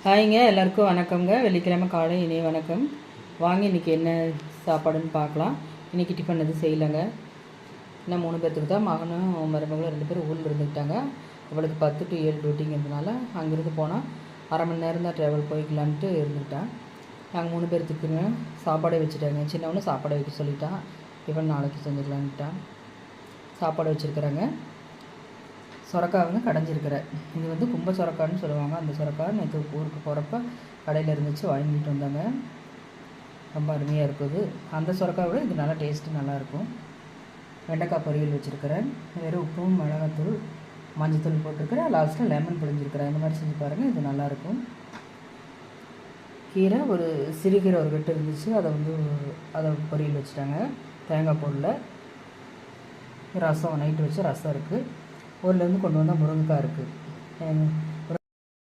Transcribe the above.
ஹாய்ங்க, எல்லாருக்கும் வணக்கம்ங்க. வெள்ளிக்கிழமை காலை இனிய வணக்கம். வாங்க இன்றைக்கி என்ன சாப்பாடுன்னு பார்க்கலாம். இன்றைக்கி டிஃபன் எதுவும் செய்யலைங்க. இன்னும் 3 பேர்த்துக்கு தான். மகனும் மருமகளும் 2 பேர் ஊரில் இருந்துக்கிட்டாங்க. அவளுக்கு 10 to 7 டியூட்டிங்கிறதுனால அங்கேருந்து போனால் அரை மணி நேரம் தான் ட்ராவல் போய்க்கலான்ட்டு இருந்துக்கிட்டான். நாங்கள் 3 பேர்த்துக்குங்க சாப்பாடே வச்சுட்டாங்க. சின்னவனும் சாப்பாடை வைக்க சொல்லிட்டான். டிஃபன் நாளைக்கு செஞ்சுக்கலான்ட்டான். சாப்பாடு வச்சுருக்குறேங்க. சொரக்காய் கடைஞ்சிருக்கிறேன். இது கும்ப சொரக்கான்னு சொல்லுவாங்க. அந்த சொரக்காய் நேற்று ஊருக்கு போகிறப்ப கடையில் இருந்துச்சு, வாங்கிட்டு வந்தாங்க. ரொம்ப அருமையாக இருக்குது. அந்த சொரக்காய் விட இது நல்லா டேஸ்ட்டு நல்லாயிருக்கும். வெண்டைக்காய் பொரியல் வச்சுருக்கிறேன். வெறும் உப்பும் மிளகாத்தூள் மஞ்சத்தூள் போட்டிருக்கிறேன். லாஸ்ட்டில் லெமன் பிழிஞ்சிருக்கிறேன். இந்த மாதிரி செஞ்சு பாருங்கள், இது நல்லாயிருக்கும். கீரை ஒரு சிறுகீரை ஒரு கட்டு இருந்துச்சு, அதை பொரியல் வச்சுட்டாங்க. தேங்காய் போடல. ரசம் நைட்டு வச்சு ரசம் இருக்குது. ஊர்லேருந்து கொண்டு வந்தால் முருங்கைக்காய் இருக்குது.